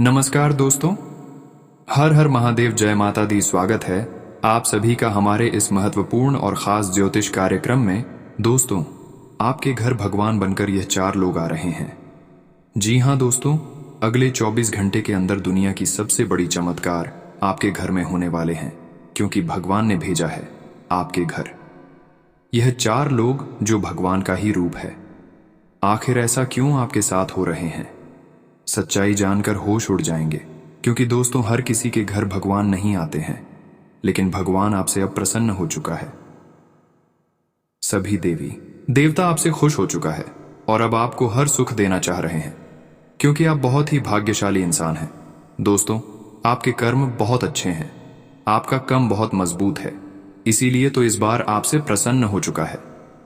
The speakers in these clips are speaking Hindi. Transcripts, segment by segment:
नमस्कार दोस्तों, हर हर महादेव, जय माता दी। स्वागत है आप सभी का हमारे इस महत्वपूर्ण और खास ज्योतिष कार्यक्रम में। दोस्तों, आपके घर भगवान बनकर यह 4 लोग आ रहे हैं। जी हाँ दोस्तों, अगले 24 घंटे के अंदर दुनिया की सबसे बड़ी चमत्कार आपके घर में होने वाले हैं, क्योंकि भगवान ने भेजा है आपके घर यह 4 लोग जो भगवान का ही रूप है। आखिर ऐसा क्यों आपके साथ हो रहे हैं? सच्चाई जानकर होश उड़ जाएंगे, क्योंकि दोस्तों हर किसी के घर भगवान नहीं आते हैं, लेकिन भगवान आपसे अब प्रसन्न हो चुका है। सभी देवी देवता आपसे खुश हो चुका है और अब आपको हर सुख देना चाह रहे हैं, क्योंकि आप बहुत ही भाग्यशाली इंसान हैं। दोस्तों, आपके कर्म बहुत अच्छे हैं, आपका कम बहुत मजबूत है, इसीलिए तो इस बार आपसे प्रसन्न हो चुका है।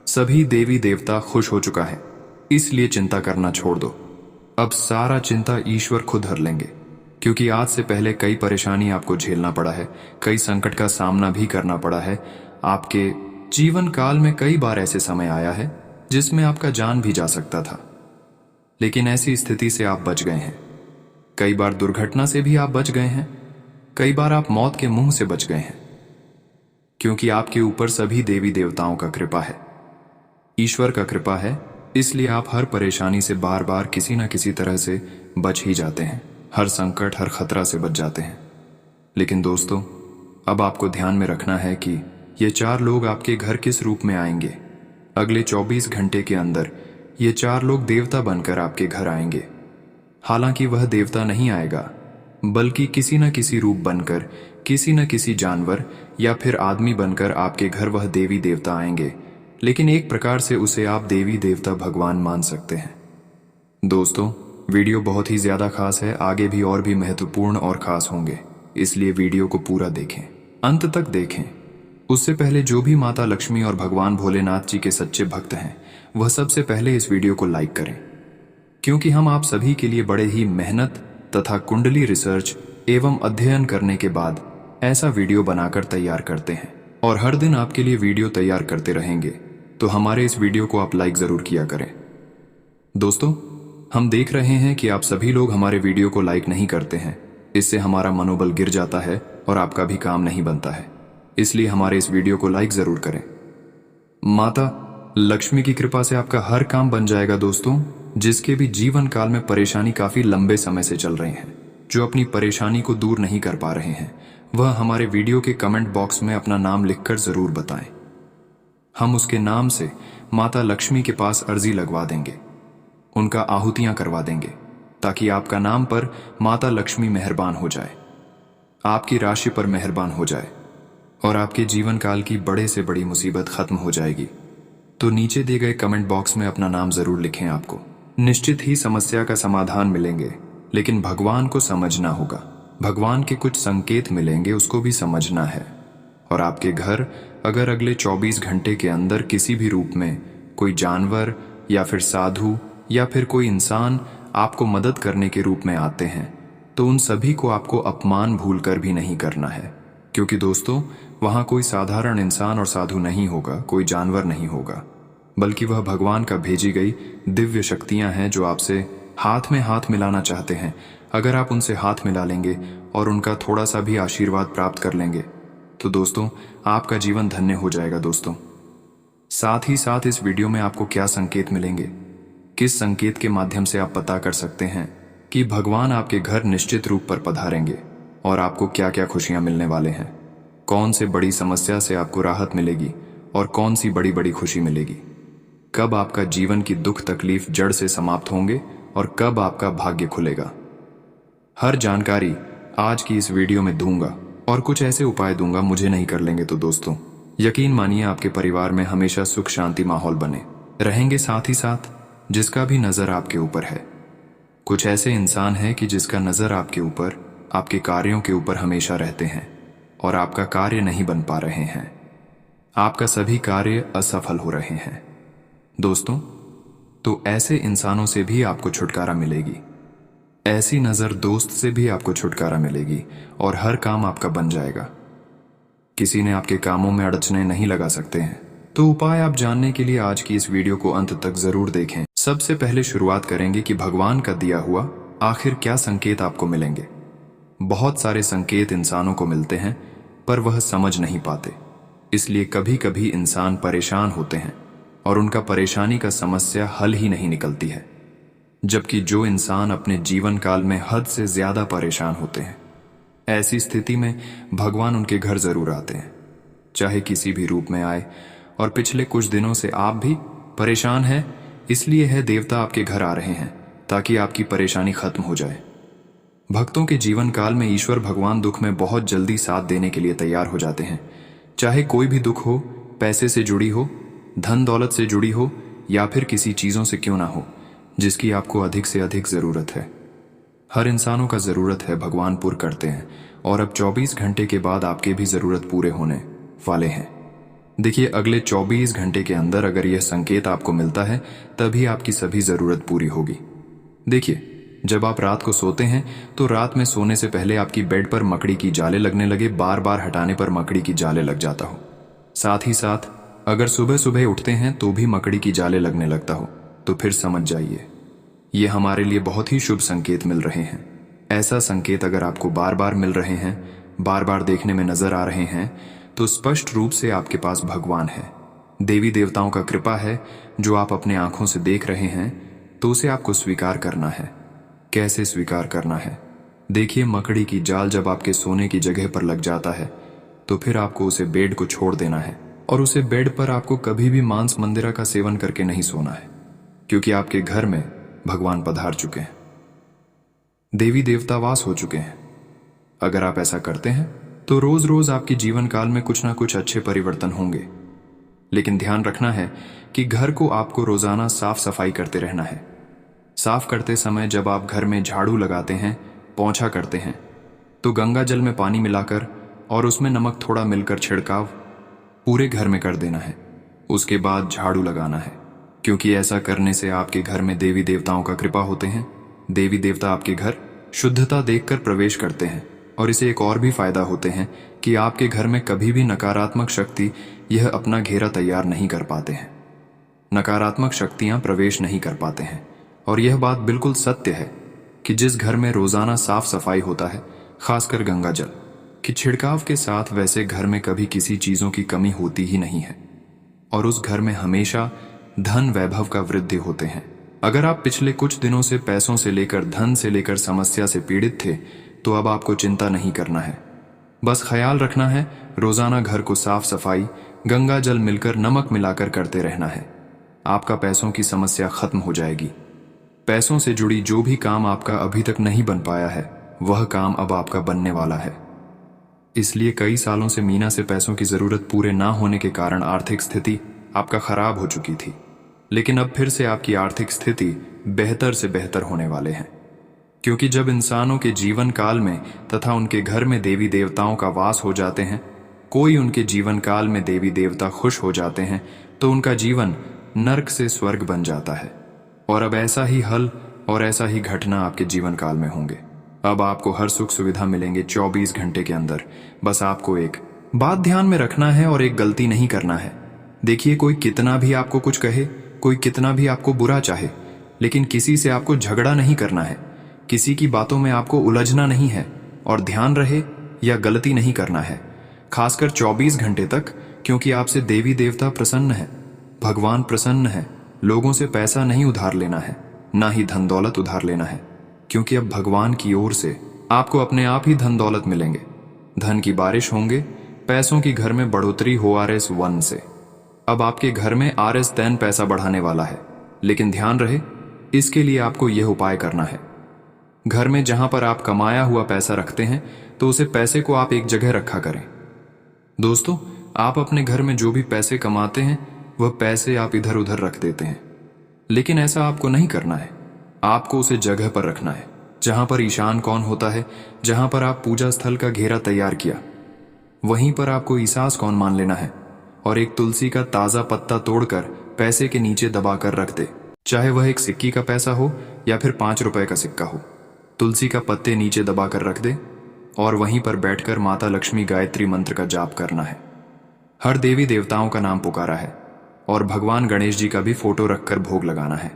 सभी देवी देवता खुश हो चुका है, इसलिए चिंता करना छोड़ दो। अब सारा चिंता ईश्वर खुद हर लेंगे, क्योंकि आज से पहले कई परेशानी आपको झेलना पड़ा है, कई संकट का सामना भी करना पड़ा है। आपके जीवन काल में कई बार ऐसे समय आया है जिसमें आपका जान भी जा सकता था, लेकिन ऐसी स्थिति से आप बच गए हैं। कई बार दुर्घटना से भी आप बच गए हैं, कई बार आप मौत के मुंह से बच गए हैं, क्योंकि आपके ऊपर सभी देवी देवताओं का कृपा है, ईश्वर का कृपा है। इसलिए आप हर परेशानी से बार बार किसी न किसी तरह से बच ही जाते हैं, हर संकट हर खतरा से बच जाते हैं। लेकिन दोस्तों, अब आपको ध्यान में रखना है कि ये 4 लोग आपके घर किस रूप में आएंगे। अगले 24 घंटे के अंदर ये 4 लोग देवता बनकर आपके घर आएंगे। हालांकि वह देवता नहीं आएगा, बल्कि किसी न किसी रूप बनकर, किसी न किसी जानवर या फिर आदमी बनकर आपके घर वह देवी देवता आएंगे, लेकिन एक प्रकार से उसे आप देवी देवता भगवान मान सकते हैं। दोस्तों, वीडियो बहुत ही ज्यादा खास है, आगे भी और भी महत्वपूर्ण और खास होंगे, इसलिए वीडियो को पूरा देखें, अंत तक देखें। उससे पहले जो भी माता लक्ष्मी और भगवान भोलेनाथ जी के सच्चे भक्त हैं, वह सबसे पहले इस वीडियो को लाइक करें, क्योंकि हम आप सभी के लिए बड़े ही मेहनत तथा कुंडली रिसर्च एवं अध्ययन करने के बाद ऐसा वीडियो बनाकर तैयार करते हैं, और हर दिन आपके लिए वीडियो तैयार करते रहेंगे। तो हमारे इस वीडियो को आप लाइक जरूर किया करें। दोस्तों, हम देख रहे हैं कि आप सभी लोग हमारे वीडियो को लाइक नहीं करते हैं, इससे हमारा मनोबल गिर जाता है और आपका भी काम नहीं बनता है, इसलिए हमारे इस वीडियो को लाइक जरूर करें। माता लक्ष्मी की कृपा से आपका हर काम बन जाएगा। दोस्तों, जिसके भी जीवन काल में परेशानी काफी लंबे समय से चल रही है, जो अपनी परेशानी को दूर नहीं कर पा रहे हैं, वह हमारे वीडियो के कमेंट बॉक्स में अपना नाम लिखकर जरूर बताएं। हम उसके नाम से माता लक्ष्मी के पास अर्जी लगवा देंगे, उनका आहुतियां करवा देंगे, ताकि आपका नाम पर माता लक्ष्मी मेहरबान हो जाए, आपकी राशि पर मेहरबान हो जाए और आपके जीवन काल की बड़े से बड़ी मुसीबत खत्म हो जाएगी। तो नीचे दिए गए कमेंट बॉक्स में अपना नाम जरूर लिखें। आपको निश्चित ही समस्या का समाधान मिलेंगे, लेकिन भगवान को समझना होगा। भगवान के कुछ संकेत मिलेंगे, उसको भी समझना है। और आपके घर अगर अगले 24 घंटे के अंदर किसी भी रूप में कोई जानवर या फिर साधु या फिर कोई इंसान आपको मदद करने के रूप में आते हैं, तो उन सभी को आपको अपमान भूलकर भी नहीं करना है, क्योंकि दोस्तों वहां कोई साधारण इंसान और साधु नहीं होगा, कोई जानवर नहीं होगा, बल्कि वह भगवान का भेजी गई दिव्य शक्तियां हैं जो आपसे हाथ में हाथ मिलाना चाहते हैं। अगर आप उनसे हाथ मिला लेंगे और उनका थोड़ा सा भी आशीर्वाद प्राप्त कर लेंगे, तो दोस्तों आपका जीवन धन्य हो जाएगा। दोस्तों, साथ ही साथ इस वीडियो में आपको क्या संकेत मिलेंगे, किस संकेत के माध्यम से आप पता कर सकते हैं कि भगवान आपके घर निश्चित रूप पर पधारेंगे और आपको क्या क्या खुशियां मिलने वाले हैं, कौन से बड़ी समस्या से आपको राहत मिलेगी और कौन सी बड़ी बड़ी खुशी मिलेगी, कब आपका जीवन की दुख तकलीफ जड़ से समाप्त होंगे और कब आपका भाग्य खुलेगा। हर जानकारी आज की इस वीडियो में दूंगा और कुछ ऐसे उपाय दूंगा, मुझे नहीं कर लेंगे तो दोस्तों यकीन मानिए आपके परिवार में हमेशा सुख शांति माहौल बने रहेंगे। साथ ही साथ जिसका भी नजर आपके ऊपर है, कुछ ऐसे इंसान हैं कि जिसका नजर आपके ऊपर, आपके कार्यों के ऊपर हमेशा रहते हैं और आपका कार्य नहीं बन पा रहे हैं, आपका सभी कार्य असफल हो रहे हैं। दोस्तों, तो ऐसे इंसानों से भी आपको छुटकारा मिलेगी, ऐसी नजर दोस्त से भी आपको छुटकारा मिलेगी और हर काम आपका बन जाएगा। किसी ने आपके कामों में अड़चने नहीं लगा सकते हैं। तो उपाय आप जानने के लिए आज की इस वीडियो को अंत तक जरूर देखें। सबसे पहले शुरुआत करेंगे कि भगवान का दिया हुआ आखिर क्या संकेत आपको मिलेंगे? बहुत सारे संकेत इंसानों को मिलते हैं, पर वह समझ नहीं पाते। इसलिए कभी कभी इंसान परेशान होते हैं और उनका परेशानी का समस्या हल ही नहीं निकलती है। जबकि जो इंसान अपने जीवन काल में हद से ज्यादा परेशान होते हैं, ऐसी स्थिति में भगवान उनके घर जरूर आते हैं, चाहे किसी भी रूप में आए। और पिछले कुछ दिनों से आप भी परेशान हैं, इसलिए है देवता आपके घर आ रहे हैं ताकि आपकी परेशानी खत्म हो जाए। भक्तों के जीवन काल में ईश्वर भगवान दुख में बहुत जल्दी साथ देने के लिए तैयार हो जाते हैं। चाहे कोई भी दुख हो, पैसे से जुड़ी हो, धन दौलत से जुड़ी हो, या फिर किसी चीजों से क्यों ना हो जिसकी आपको अधिक से अधिक जरूरत है। हर इंसानों का जरूरत है भगवान पूर्ण करते हैं, और अब 24 घंटे के बाद आपके भी जरूरत पूरे होने वाले हैं। देखिए, अगले 24 घंटे के अंदर अगर यह संकेत आपको मिलता है, तभी आपकी सभी जरूरत पूरी होगी। देखिए, जब आप रात को सोते हैं तो रात में सोने से पहले आपकी बेड पर मकड़ी की जाले लगने लगे, बार बार हटाने पर मकड़ी की जाले लग जाता हो। साथ ही साथ अगर सुबह सुबह उठते हैं तो भी मकड़ी की जाले लगने लगता हो, तो फिर समझ जाइए ये हमारे लिए बहुत ही शुभ संकेत मिल रहे हैं। ऐसा संकेत अगर आपको बार बार मिल रहे हैं, बार बार देखने में नजर आ रहे हैं, तो स्पष्ट रूप से आपके पास भगवान है, देवी देवताओं का कृपा है जो आप अपने आंखों से देख रहे हैं। तो उसे आपको स्वीकार करना है। कैसे स्वीकार करना है? देखिए, मकड़ी की जाल जब आपके सोने की जगह पर लग जाता है तो फिर आपको उसे बेड को छोड़ देना है, और उसे बेड पर आपको कभी भी मांस मंदिरा का सेवन करके नहीं सोना है, क्योंकि आपके घर में भगवान पधार चुके हैं, देवी देवता वास हो चुके हैं। अगर आप ऐसा करते हैं तो रोज रोज आपके जीवन काल में कुछ ना कुछ अच्छे परिवर्तन होंगे। लेकिन ध्यान रखना है कि घर को आपको रोजाना साफ सफाई करते रहना है। साफ करते समय जब आप घर में झाड़ू लगाते हैं, पोंछा करते हैं, तो गंगा जल में पानी मिलाकर और उसमें नमक थोड़ा मिलकर छिड़काव पूरे घर में कर देना है। उसके बाद झाड़ू लगाना है, क्योंकि ऐसा करने से आपके घर में देवी देवताओं का कृपा होते हैं। देवी देवता आपके घर शुद्धता देखकर प्रवेश करते हैं, और इसे एक और भी फायदा होते हैं कि आपके घर में कभी भी नकारात्मक शक्ति यह अपना घेरा तैयार नहीं कर पाते हैं। नकारात्मक शक्तियां प्रवेश नहीं कर पाते हैं। और यह बात बिल्कुल सत्य है कि जिस घर में रोजाना साफ सफाई होता है, खासकर गंगा जल कि छिड़काव के साथ, वैसे घर में कभी किसी चीजों की कमी होती ही नहीं है, और उस घर में हमेशा धन वैभव का वृद्धि होते हैं। अगर आप पिछले कुछ दिनों से पैसों से लेकर धन से लेकर समस्या से पीड़ित थे, तो अब आपको चिंता नहीं करना है। बस ख्याल रखना है, रोजाना घर को साफ सफाई गंगा जल मिलकर नमक मिलाकर करते रहना है। आपका पैसों की समस्या खत्म हो जाएगी। पैसों से जुड़ी जो भी काम आपका अभी तक नहीं बन पाया है, वह काम अब आपका बनने वाला है। इसलिए कई सालों से मीना से पैसों की जरूरत पूरे ना होने के कारण आर्थिक स्थिति आपका खराब हो चुकी थी, लेकिन अब फिर से आपकी आर्थिक स्थिति बेहतर से बेहतर होने वाले हैं। क्योंकि जब इंसानों के जीवन काल में तथा उनके घर में देवी देवताओं का वास हो जाते हैं, कोई उनके जीवन काल में देवी देवता खुश हो जाते हैं, तो उनका जीवन नर्क से स्वर्ग बन जाता है। और अब ऐसा ही हल और ऐसा ही घटना आपके जीवन काल में होंगे। अब आपको हर सुख सुविधा मिलेंगे 24 घंटे के अंदर। बस आपको एक बात ध्यान में रखना है और एक गलती नहीं करना है। देखिए, कोई कितना भी आपको कुछ कहे, कोई कितना भी आपको बुरा चाहे, लेकिन किसी से आपको झगड़ा नहीं करना है, किसी की बातों में आपको उलझना नहीं है, और ध्यान रहे या गलती नहीं करना है, खासकर 24 घंटे तक, क्योंकि आपसे देवी देवता प्रसन्न है, भगवान प्रसन्न है। लोगों से पैसा नहीं उधार लेना है, ना ही धन दौलत उधार लेना है, क्योंकि अब भगवान की ओर से आपको अपने आप ही धन दौलत मिलेंगे। धन की बारिश होंगे, पैसों की घर में बढ़ोतरी हो RS1 से। अब आपके घर में RS10 पैसा बढ़ाने वाला है, लेकिन ध्यान रहे, इसके लिए आपको यह उपाय करना है। घर में जहां पर आप कमाया हुआ पैसा रखते हैं, तो उसे पैसे को आप एक जगह रखा करें। दोस्तों, आप अपने घर में जो भी पैसे कमाते हैं, वह पैसे आप इधर उधर रख देते हैं, लेकिन ऐसा आपको नहीं करना है। आपको उसे जगह पर रखना है जहां पर ईशान कौन होता है, जहां पर आप पूजा स्थल का घेरा तैयार किया, वहीं पर आपको ईसास कौन मान लेना है, और एक तुलसी का ताजा पत्ता तोड़कर पैसे के नीचे दबाकर रख दे। चाहे वह एक सिक्की का पैसा हो या फिर 5 रुपए का सिक्का हो, तुलसी का पत्ते नीचे दबाकर रख दे, और वहीं पर बैठकर माता लक्ष्मी गायत्री मंत्र का जाप करना है। हर देवी देवताओं का नाम पुकारा है, और भगवान गणेश जी का भी फोटो रखकर भोग लगाना है।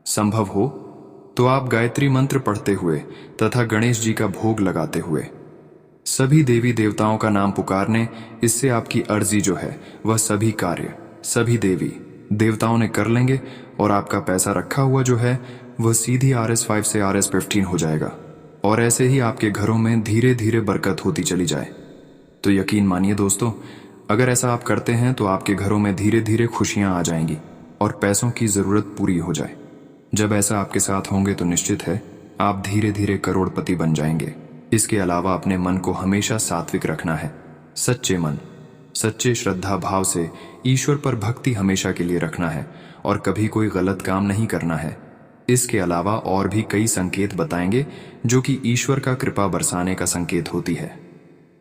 संभव हो तो आप गायत्री मंत्र पढ़ते हुए तथा गणेश जी का भोग लगाते हुए सभी देवी देवताओं का नाम पुकारने, इससे आपकी अर्जी जो है वह सभी कार्य सभी देवी देवताओं ने कर लेंगे और आपका पैसा रखा हुआ जो है वह सीधी RS5 से RS15 हो जाएगा और ऐसे ही आपके घरों में धीरे धीरे बरकत होती चली जाए। तो यकीन मानिए दोस्तों, अगर ऐसा आप करते हैं तो आपके घरों में धीरे धीरे खुशियां आ जाएंगी और पैसों की ज़रूरत पूरी हो जाए। जब ऐसा आपके साथ होंगे तो निश्चित है आप धीरे धीरे करोड़पति बन जाएंगे। इसके अलावा अपने मन को हमेशा सात्विक रखना है। सच्चे मन सच्चे श्रद्धा भाव से ईश्वर पर भक्ति हमेशा के लिए रखना है और कभी कोई गलत काम नहीं करना है। इसके अलावा और भी कई संकेत बताएंगे जो कि ईश्वर का कृपा बरसाने का संकेत होती है।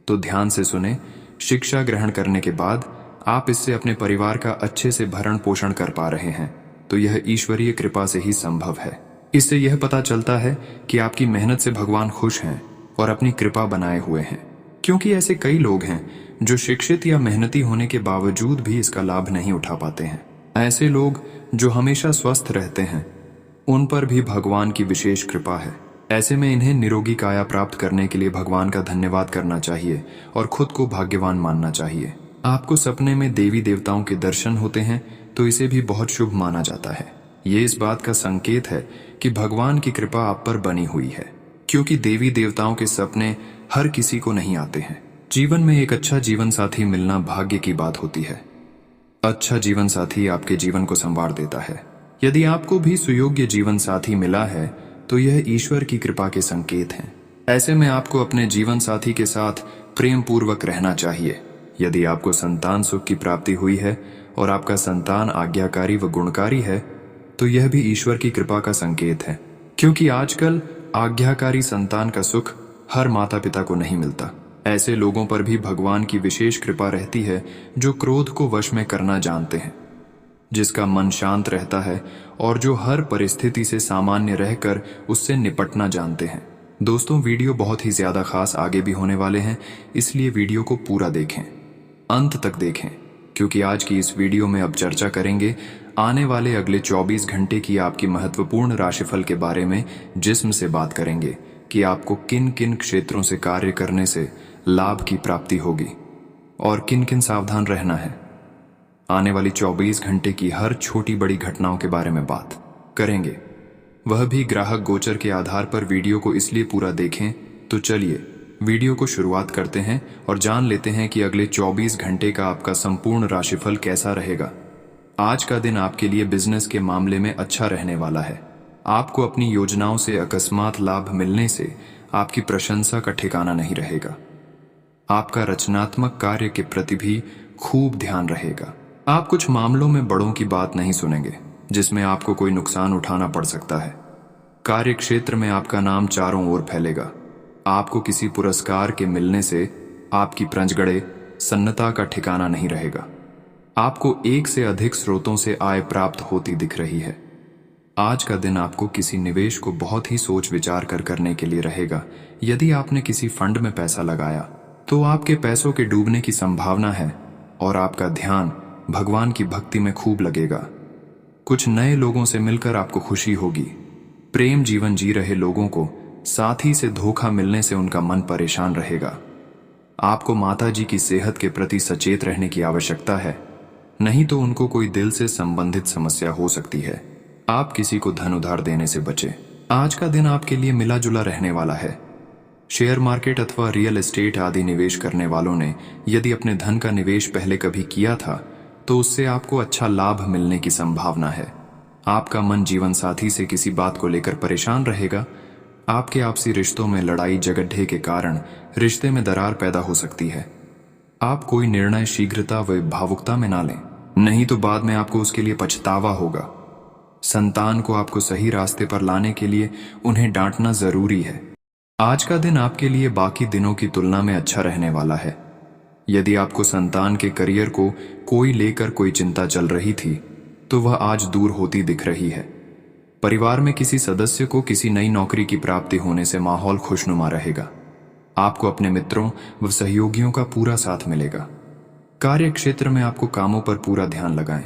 तो ध्यान से सुने। शिक्षा ग्रहण करने के बाद आप इससे अपने परिवार का अच्छे से भरण पोषण कर पा रहे हैं, तो यह ईश्वरीय कृपा से ही संभव है। इससे यह पता चलता है कि आपकी मेहनत से भगवान खुश हैं और अपनी कृपा बनाए हुए हैं, क्योंकि ऐसे कई लोग हैं जो शिक्षित या मेहनती होने के बावजूद भी इसका लाभ नहीं उठा पाते हैं। ऐसे लोग जो हमेशा स्वस्थ रहते हैं उन पर भी भगवान की विशेष कृपा है। ऐसे में इन्हें निरोगी काया प्राप्त करने के लिए भगवान का धन्यवाद करना चाहिए और खुद को भाग्यवान मानना चाहिए। आपको सपने में देवी देवताओं के दर्शन होते हैं तो इसे भी बहुत शुभ माना जाता है। ये इस बात का संकेत है कि भगवान की कृपा आप पर बनी हुई है, क्योंकि देवी देवताओं के सपने हर किसी को नहीं आते हैं। जीवन में एक अच्छा जीवन साथी मिलना भाग्य की बात होती है। अच्छा जीवन साथी आपके जीवन को संवार देता है। यदि आपको भी सुयोग्य जीवन साथी मिला है तो यह ईश्वर की कृपा के संकेत हैं। ऐसे में आपको अपने जीवन साथी के साथ प्रेम पूर्वक रहना चाहिए। यदि आपको संतान सुख की प्राप्ति हुई है और आपका संतान आज्ञाकारी व गुणकारी है तो यह भी ईश्वर की कृपा का संकेत है, क्योंकि आजकल आज्ञाकारी संतान का सुख हर माता पिता को नहीं मिलता। ऐसे लोगों पर भी भगवान की विशेष कृपा रहती है जो क्रोध को वश में करना जानते हैं, जिसका मन शांत रहता है और जो हर परिस्थिति से सामान्य रहकर उससे निपटना जानते हैं। दोस्तों, वीडियो बहुत ही ज्यादा खास आगे भी होने वाले हैं, इसलिए वीडियो को पूरा देखें, अंत तक देखें, क्योंकि आज की इस वीडियो में अब चर्चा करेंगे आने वाले अगले 24 घंटे की आपकी महत्वपूर्ण राशिफल के बारे में। जिस्म से बात करेंगे कि आपको किन किन क्षेत्रों से कार्य करने से लाभ की प्राप्ति होगी और किन किन सावधान रहना है। आने वाली 24 घंटे की हर छोटी बड़ी घटनाओं के बारे में बात करेंगे, वह भी ग्राहक गोचर के आधार पर। वीडियो को इसलिए पूरा देखें। तो चलिए वीडियो को शुरुआत करते हैं और जान लेते हैं कि अगले 24 घंटे का आपका संपूर्ण राशिफल कैसा रहेगा। आज का दिन आपके लिए बिजनेस के मामले में अच्छा रहने वाला है। आपको अपनी योजनाओं से अकस्मात लाभ मिलने से आपकी प्रशंसा का ठिकाना नहीं रहेगा। आपका रचनात्मक कार्य के प्रति भी खूब ध्यान रहेगा। आप कुछ मामलों में बड़ों की बात नहीं सुनेंगे जिसमें आपको कोई नुकसान उठाना पड़ सकता है। कार्य क्षेत्र में आपका नाम चारों ओर फैलेगा। आपको किसी पुरस्कार के मिलने से आपकी प्रंजगड़े सन्नता का ठिकाना नहीं रहेगा। आपको एक से अधिक स्रोतों से आय प्राप्त होती दिख रही है। आज का दिन आपको किसी निवेश को बहुत ही सोच विचार कर करने के लिए रहेगा। यदि आपने किसी फंड में पैसा लगाया तो आपके पैसों के डूबने की संभावना है और आपका ध्यान भगवान की भक्ति में खूब लगेगा। कुछ नए लोगों से मिलकर आपको खुशी होगी। प्रेम जीवन जी रहे लोगों को साथी से धोखा मिलने से उनका मन परेशान रहेगा। आपको माता जी की सेहत के प्रति सचेत रहने की आवश्यकता है, नहीं तो उनको कोई दिल से संबंधित समस्या हो सकती है। आप किसी को धन उधार देने से बचें। आज का दिन आपके लिए मिला जुला रहने वाला है। शेयर मार्केट अथवा रियल एस्टेट आदि निवेश करने वालों ने यदि अपने धन का निवेश पहले कभी किया था तो उससे आपको अच्छा लाभ मिलने की संभावना है। आपका मन जीवन साथी से किसी बात को लेकर परेशान रहेगा। आपके आपसी रिश्तों में लड़ाई झगड़े के कारण रिश्ते में दरार पैदा हो सकती है। आप कोई निर्णय शीघ्रता व भावुकता में ना लें, नहीं तो बाद में आपको उसके लिए पछतावा होगा। संतान को आपको सही रास्ते पर लाने के लिए उन्हें डांटना जरूरी है। आज का दिन आपके लिए बाकी दिनों की तुलना में अच्छा रहने वाला है। यदि आपको संतान के करियर को कोई लेकर कोई चिंता चल रही थी तो वह आज दूर होती दिख रही है। परिवार में किसी सदस्य को किसी नई नौकरी की प्राप्ति होने से माहौल खुशनुमा रहेगा। आपको अपने मित्रों व सहयोगियों का पूरा साथ मिलेगा। कार्य क्षेत्र में आपको कामों पर पूरा ध्यान लगाएं,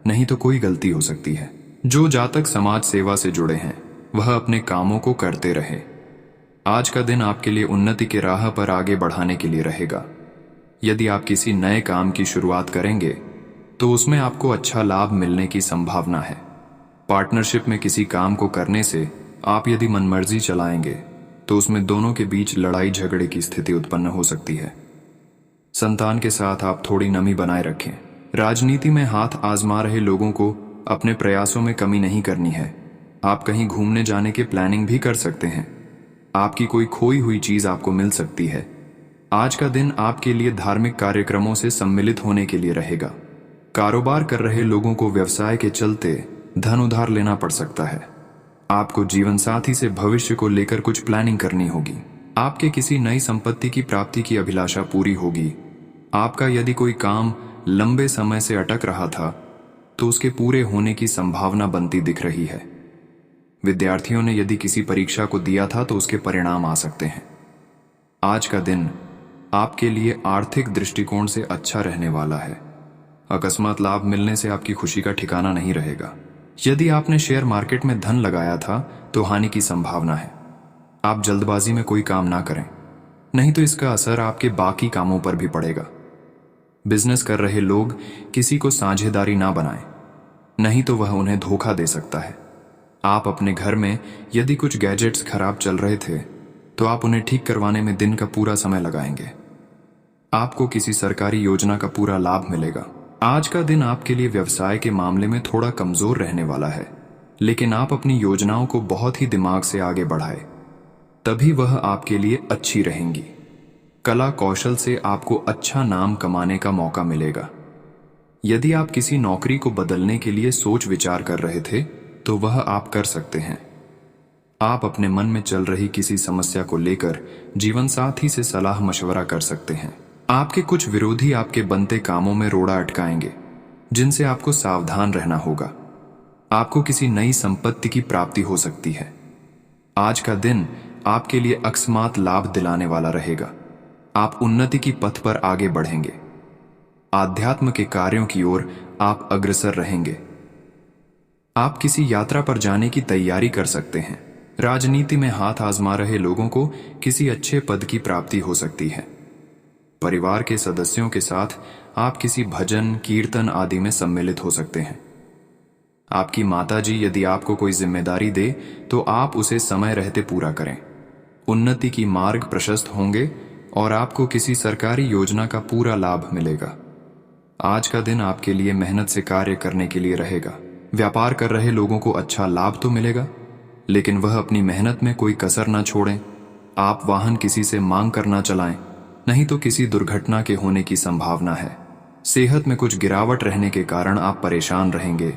नहीं तो कोई गलती हो सकती है। जो जातक समाज सेवा से जुड़े हैं वह अपने कामों को करते रहे। आज का दिन आपके लिए उन्नति के राह पर आगे बढ़ाने के लिए रहेगा। यदि आप किसी नए काम की शुरुआत करेंगे तो उसमें आपको अच्छा लाभ मिलने की संभावना है। पार्टनरशिप में किसी काम को करने से आप यदि मनमर्जी चलाएंगे तो उसमें दोनों के बीच लड़ाई झगड़े की स्थिति उत्पन्न हो सकती है। संतान के साथ आप थोड़ी नमी बनाए रखें। राजनीति में हाथ आजमा रहे लोगों को अपने प्रयासों में कमी नहीं करनी है। आप कहीं घूमने जाने की प्लानिंग भी कर सकते हैं। आपकी कोई खोई हुई चीज आपको मिल सकती है। आज का दिन आपके लिए धार्मिक कार्यक्रमों से सम्मिलित होने के लिए रहेगा। कारोबार कर रहे लोगों को व्यवसाय के चलते धन उधार लेना पड़ सकता है। आपको जीवन साथी से भविष्य को लेकर कुछ प्लानिंग करनी होगी। आपके किसी नई संपत्ति की प्राप्ति की अभिलाषा पूरी होगी। आपका यदि कोई काम लंबे समय से अटक रहा था तो उसके पूरे होने की संभावना बनती दिख रही है। विद्यार्थियों ने यदि किसी परीक्षा को दिया था तो उसके परिणाम आ सकते हैं। आज का दिन आपके लिए आर्थिक दृष्टिकोण से अच्छा रहने वाला है। अकस्मात लाभ मिलने से आपकी खुशी का ठिकाना नहीं रहेगा। यदि आपने शेयर मार्केट में धन लगाया था तो हानि की संभावना है। आप जल्दबाजी में कोई काम ना करें, नहीं तो इसका असर आपके बाकी कामों पर भी पड़ेगा। बिजनेस कर रहे लोग किसी को साझेदारी ना बनाएं, नहीं तो वह उन्हें धोखा दे सकता है। आप अपने घर में यदि कुछ गैजेट्स खराब चल रहे थे तो आप उन्हें ठीक करवाने में दिन का पूरा समय लगाएंगे। आपको किसी सरकारी योजना का पूरा लाभ मिलेगा। आज का दिन आपके लिए व्यवसाय के मामले में थोड़ा कमजोर रहने वाला है, लेकिन आप अपनी योजनाओं को बहुत ही दिमाग से आगे बढ़ाए, तभी वह आपके लिए अच्छी रहेंगी। कला कौशल से आपको अच्छा नाम कमाने का मौका मिलेगा। यदि आप किसी नौकरी को बदलने के लिए सोच विचार कर रहे थे तो वह आप कर सकते हैं। आप अपने मन में चल रही किसी समस्या को लेकर जीवन साथी से सलाह मशवरा कर सकते हैं। आपके कुछ विरोधी आपके बनते कामों में रोड़ा अटकाएंगे, जिनसे आपको सावधान रहना होगा। आपको किसी नई संपत्ति की प्राप्ति हो सकती है। आज का दिन आपके लिए अकस्मात लाभ दिलाने वाला रहेगा। आप उन्नति की पथ पर आगे बढ़ेंगे। आध्यात्म के कार्यों की ओर आप अग्रसर रहेंगे। आप किसी यात्रा पर जाने की तैयारी कर सकते हैं। राजनीति में हाथ आजमा रहे लोगों को किसी अच्छे पद की प्राप्ति हो सकती है। परिवार के सदस्यों के साथ आप किसी भजन कीर्तन आदि में सम्मिलित हो सकते हैं। आपकी माताजी यदि आपको कोई जिम्मेदारी दे तो आप उसे समय रहते पूरा करें। उन्नति की मार्ग प्रशस्त होंगे और आपको किसी सरकारी योजना का पूरा लाभ मिलेगा। आज का दिन आपके लिए मेहनत से कार्य करने के लिए रहेगा। व्यापार कर रहे लोगों को अच्छा लाभ तो मिलेगा, लेकिन वह अपनी मेहनत में कोई कसर ना छोड़ें। आप वाहन किसी से मांग कर ना चलाएं, नहीं तो किसी दुर्घटना के होने की संभावना है। सेहत में कुछ गिरावट रहने के कारण आप परेशान रहेंगे,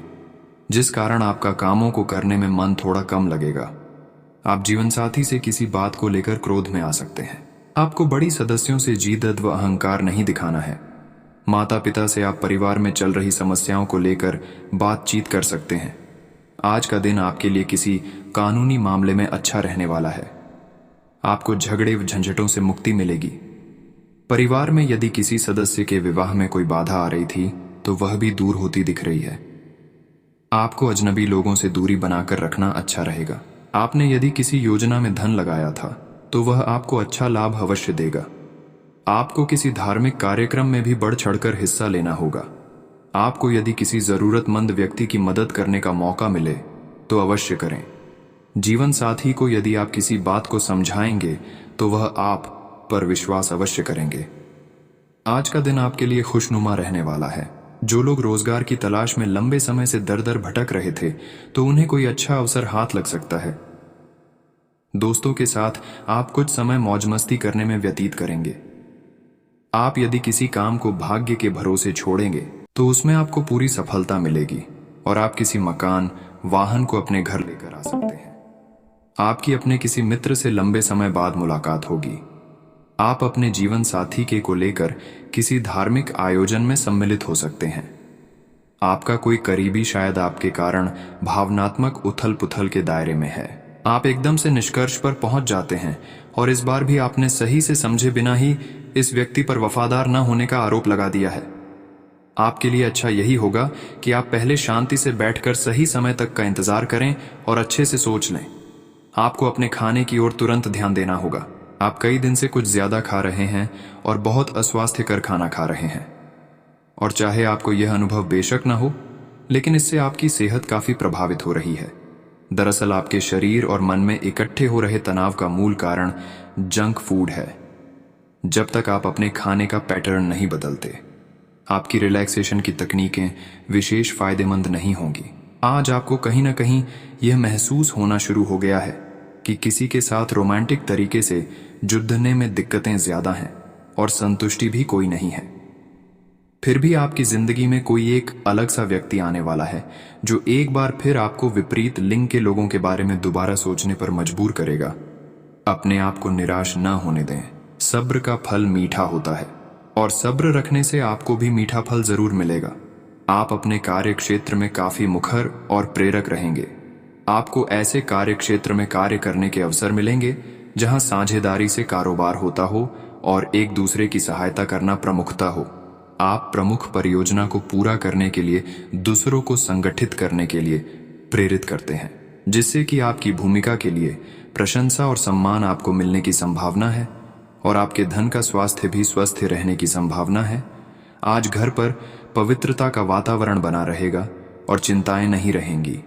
जिस कारण आपका कामों को करने में मन थोड़ा कम लगेगा। आप जीवनसाथी से किसी बात को लेकर क्रोध में आ सकते हैं। आपको बड़ी सदस्यों से जीदत व अहंकार नहीं दिखाना है। माता पिता से आप परिवार में चल रही समस्याओं को लेकर बातचीत कर सकते हैं। आज का दिन आपके लिए किसी कानूनी मामले में अच्छा रहने वाला है। आपको झगड़े व झंझटों से मुक्ति मिलेगी। परिवार में यदि किसी सदस्य के विवाह में कोई बाधा आ रही थी तो वह भी दूर होती दिख रही है। आपको अजनबी लोगों से दूरी बनाकर रखना अच्छा रहेगा। आपने यदि किसी योजना में धन लगाया था तो वह आपको अच्छा लाभ अवश्य देगा। आपको किसी धार्मिक कार्यक्रम में भी बढ़ चढ़कर हिस्सा लेना होगा। आपको यदि किसी जरूरतमंद व्यक्ति की मदद करने का मौका मिले तो अवश्य करें। जीवन साथी को यदि आप किसी बात को समझाएंगे तो वह आप पर विश्वास अवश्य करेंगे। आज का दिन आपके लिए खुशनुमा रहने वाला है। जो लोग रोजगार की तलाश में लंबे समय से दर दर भटक रहे थे तो उन्हें कोई अच्छा अवसर हाथ लग सकता है। दोस्तों के साथ आप कुछ समय मौज मस्ती करने में व्यतीत करेंगे। आप यदि किसी काम को भाग्य के भरोसे छोड़ेंगे तो उसमें आपको पूरी सफलता मिलेगी और आप किसी मकान वाहन को अपने घर लेकर आ सकते हैं। आपकी अपने किसी मित्र से लंबे समय बाद मुलाकात होगी। आप अपने जीवन साथी के को लेकर किसी धार्मिक आयोजन में सम्मिलित हो सकते हैं। आपका कोई करीबी शायद आपके कारण भावनात्मक उथल पुथल के दायरे में है। आप एकदम से निष्कर्ष पर पहुंच जाते हैं और इस बार भी आपने सही से समझे बिना ही इस व्यक्ति पर वफादार न होने का आरोप लगा दिया है। आपके लिए अच्छा यही होगा कि आप पहले शांति से बैठकर सही समय तक का इंतजार करें और अच्छे से सोच लें। आपको अपने खाने की ओर तुरंत ध्यान देना होगा। आप कई दिन से कुछ ज्यादा खा रहे हैं और बहुत अस्वास्थ्यकर खाना खा रहे हैं। और चाहे आपको यह अनुभव बेशक न हो, लेकिन इससे आपकी सेहत काफी प्रभावित हो रही है। दरअसल आपके शरीर और मन में इकट्ठे हो रहे तनाव का मूल कारण जंक फूड है। जब तक आप अपने खाने का पैटर्न नहीं बदलते, आपकी रिलैक्सेशन की तकनीकें विशेष फायदेमंद नहीं होंगी। आज आपको कहीं ना कहीं यह महसूस होना शुरू हो गया है कि किसी के साथ रोमांटिक तरीके से जुड़ने में दिक्कतें ज्यादा हैं और संतुष्टि भी कोई नहीं है। फिर भी आपकी जिंदगी में कोई एक अलग सा व्यक्ति आने वाला है जो एक बार फिर आपको विपरीत लिंग के लोगों के बारे में दोबारा सोचने पर मजबूर करेगा। अपने आप को निराश न होने दें। सब्र का फल मीठा होता है और सब्र रखने से आपको भी मीठा फल जरूर मिलेगा। आप अपने कार्य क्षेत्र में काफी मुखर और प्रेरक रहेंगे। आपको ऐसे कार्य क्षेत्र में कार्य करने के अवसर मिलेंगे जहां साझेदारी से कारोबार होता हो और एक दूसरे की सहायता करना प्रमुखता हो। आप प्रमुख परियोजना को पूरा करने के लिए दूसरों को संगठित करने के लिए प्रेरित करते हैं, जिससे कि आपकी भूमिका के लिए प्रशंसा और सम्मान आपको मिलने की संभावना है और आपके धन का स्वास्थ्य भी स्वस्थ रहने की संभावना है। आज घर पर पवित्रता का वातावरण बना रहेगा और चिंताएं नहीं रहेंगी।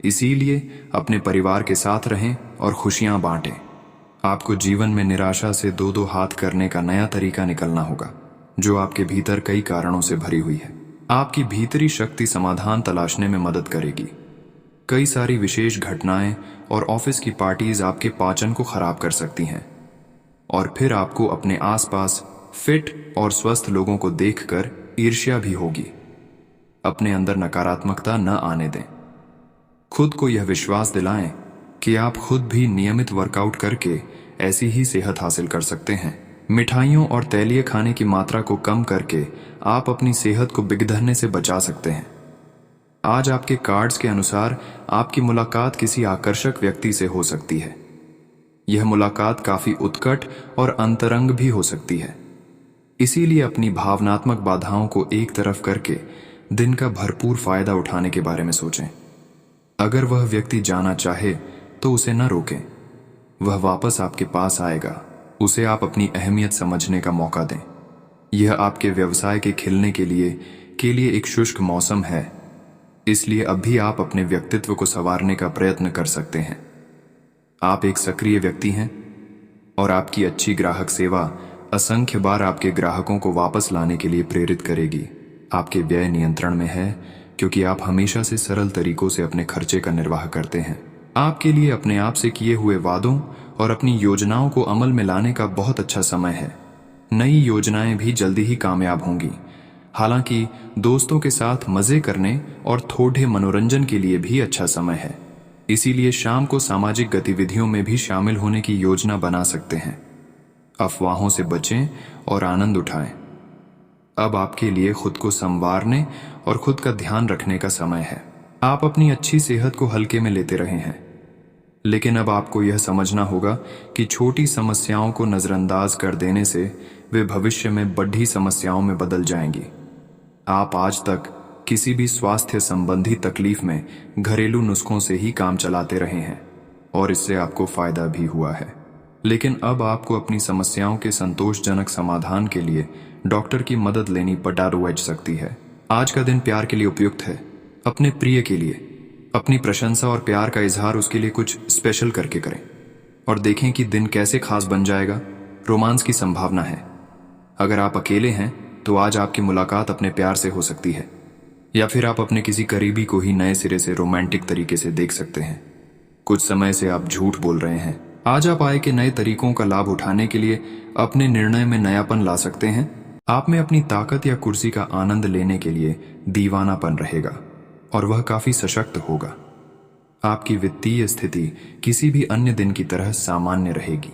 इसीलिए अपने परिवार के साथ रहें और खुशियां बांटें। आपको जीवन में निराशा से दो दो हाथ करने का नया तरीका निकलना होगा, जो आपके भीतर कई कारणों से भरी हुई है। आपकी भीतरी शक्ति समाधान तलाशने में मदद करेगी। कई सारी विशेष घटनाएं और ऑफिस की पार्टीज आपके पाचन को खराब कर सकती हैं और फिर आपको अपने आसपास फिट और स्वस्थ लोगों को देखकर ईर्ष्या भी होगी। अपने अंदर नकारात्मकता न आने दें। खुद को यह विश्वास दिलाएं कि आप खुद भी नियमित वर्कआउट करके ऐसी ही सेहत हासिल कर सकते हैं। मिठाइयों और तैलीय खाने की मात्रा को कम करके आप अपनी सेहत को बिगड़ने से बचा सकते हैं। आज आपके कार्ड्स के अनुसार आपकी मुलाकात किसी आकर्षक व्यक्ति से हो सकती है। यह मुलाकात काफी उत्कट और अंतरंग भी हो सकती है। इसीलिए अपनी भावनात्मक बाधाओं को एक तरफ करके दिन का भरपूर फायदा उठाने के बारे में सोचें। अगर वह व्यक्ति जाना चाहे तो उसे न रोकें। वह वापस आपके पास आएगा। उसे आप अपनी अहमियत समझने का मौका दें। यह आपके व्यवसाय के खिलने के लिए एक शुष्क मौसम है, इसलिए अब भी आप अपने व्यक्तित्व को संवारने का प्रयत्न कर सकते हैं। आप एक सक्रिय व्यक्ति हैं और आपकी अच्छी ग्राहक सेवा असंख्य बार आपके ग्राहकों को वापस लाने के लिए प्रेरित करेगी। आपके व्यय नियंत्रण में है क्योंकि आप हमेशा से सरल तरीकों से अपने खर्चे का निर्वाह करते हैं। आपके लिए अपने आप से किए हुए वादों और अपनी योजनाओं को अमल में लाने का बहुत अच्छा समय है। नई योजनाएं भी जल्दी ही कामयाब होंगी। हालांकि दोस्तों के साथ मजे करने और थोड़े मनोरंजन के लिए भी अच्छा समय है। इसीलिए शाम को सामाजिक गतिविधियों में भी शामिल होने की योजना बना सकते हैं। अफवाहों से बचें और आनंद उठाएं। अब आपके लिए खुद को संवारने और खुद का ध्यान रखने का समय है। आप अपनी अच्छी सेहत को हल्के में लेते रहे हैं, लेकिन अब आपको यह समझना होगा कि छोटी समस्याओं को नजरअंदाज कर देने से वे भविष्य में बड़ी समस्याओं में बदल जाएंगी। आप आज तक किसी भी स्वास्थ्य संबंधी तकलीफ में घरेलू नुस्खों से ही काम चलाते रहे हैं और इससे आपको फायदा भी हुआ है। लेकिन अब आपको अपनी समस्याओं के संतोषजनक समाधान के लिए डॉक्टर की मदद लेनी पड़ सकती है। आज का दिन प्यार के लिए उपयुक्त है। अपने प्रिय के लिए अपनी प्रशंसा और प्यार का इजहार उसके लिए कुछ स्पेशल करके करें और देखें कि दिन कैसे खास बन जाएगा। रोमांस की संभावना है। अगर आप अकेले हैं तो आज आपकी मुलाकात अपने प्यार से हो सकती है, या फिर आप अपने किसी करीबी को ही नए सिरे से रोमांटिक तरीके से देख सकते हैं। कुछ समय से आप झूठ बोल रहे हैं। आज आप आय के नए तरीकों का लाभ उठाने के लिए अपने निर्णय में नयापन ला सकते हैं। आप में अपनी ताकत या कुर्सी का आनंद लेने के लिए दीवानापन रहेगा और वह काफी सशक्त होगा। आपकी वित्तीय स्थिति किसी भी अन्य दिन की तरह सामान्य रहेगी।